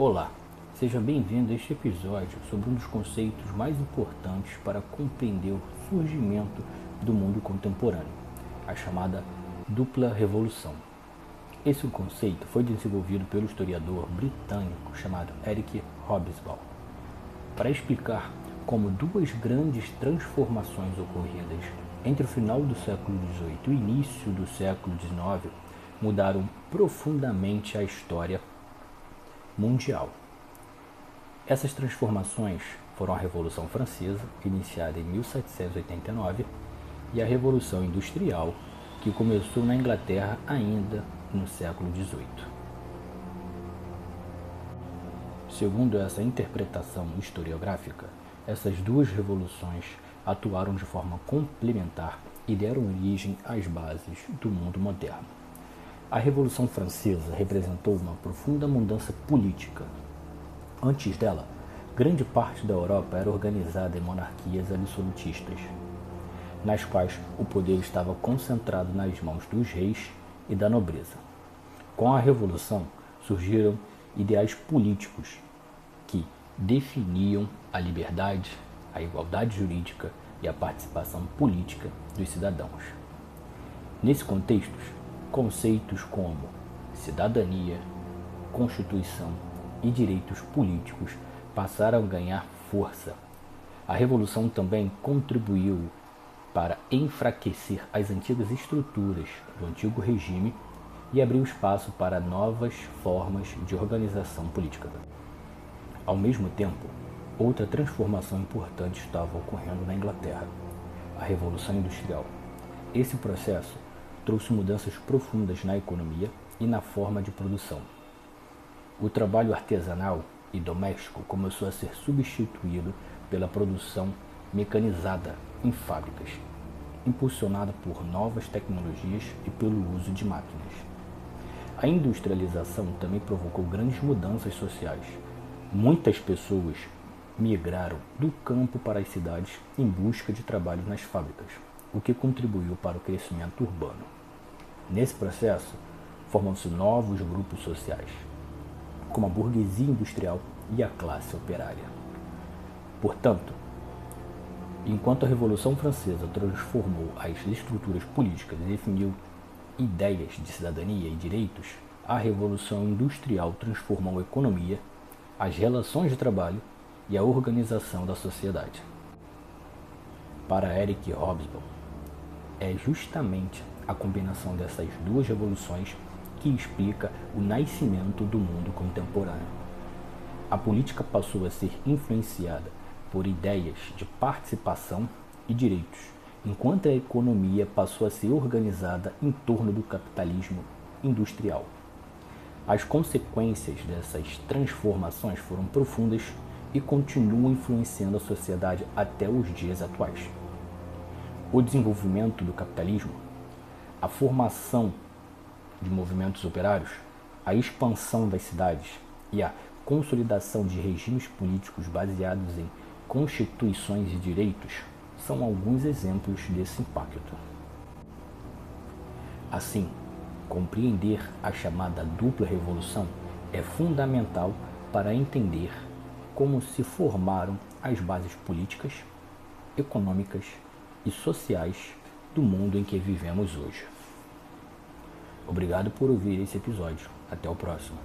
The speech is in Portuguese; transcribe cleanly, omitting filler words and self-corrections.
Olá, seja bem-vindo a este episódio sobre um dos conceitos mais importantes para compreender o surgimento do mundo contemporâneo, a chamada dupla revolução. Esse conceito foi desenvolvido pelo historiador britânico chamado Eric Hobsbawm para explicar como duas grandes transformações ocorridas entre o final do século XVIII e o início do século XIX mudaram profundamente a história mundial. Essas transformações foram a Revolução Francesa, iniciada em 1789, e a Revolução Industrial, que começou na Inglaterra ainda no século XVIII. Segundo essa interpretação historiográfica, essas duas revoluções atuaram de forma complementar e deram origem às bases do mundo moderno. A Revolução Francesa representou uma profunda mudança política. Antes dela, grande parte da Europa era organizada em monarquias absolutistas, nas quais o poder estava concentrado nas mãos dos reis e da nobreza. Com a Revolução, surgiram ideais políticos que definiam a liberdade, a igualdade jurídica e a participação política dos cidadãos. Nesse contexto, conceitos como cidadania, constituição e direitos políticos passaram a ganhar força. A Revolução também contribuiu para enfraquecer as antigas estruturas do antigo regime e abriu espaço para novas formas de organização política. Ao mesmo tempo, outra transformação importante estava ocorrendo na Inglaterra, a Revolução Industrial. Esse processo trouxe mudanças profundas na economia e na forma de produção. O trabalho artesanal e doméstico começou a ser substituído pela produção mecanizada em fábricas, impulsionada por novas tecnologias e pelo uso de máquinas. A industrialização também provocou grandes mudanças sociais. Muitas pessoas migraram do campo para as cidades em busca de trabalho nas fábricas, o que contribuiu para o crescimento urbano. Nesse processo, formam-se novos grupos sociais, como a burguesia industrial e a classe operária. Portanto, enquanto a Revolução Francesa transformou as estruturas políticas e definiu ideias de cidadania e direitos, a Revolução Industrial transformou a economia, as relações de trabalho e a organização da sociedade. Para Eric Hobsbawm, é justamente a combinação dessas duas revoluções que explica o nascimento do mundo contemporâneo. A política passou a ser influenciada por ideias de participação e direitos, enquanto a economia passou a ser organizada em torno do capitalismo industrial. As consequências dessas transformações foram profundas e continuam influenciando a sociedade até os dias atuais. O desenvolvimento do capitalismo, a formação de movimentos operários, a expansão das cidades e a consolidação de regimes políticos baseados em constituições e direitos são alguns exemplos desse impacto. Assim, compreender a chamada dupla revolução é fundamental para entender como se formaram as bases políticas, econômicas e sociais do mundo em que vivemos hoje. Obrigado por ouvir esse episódio. Até o próximo.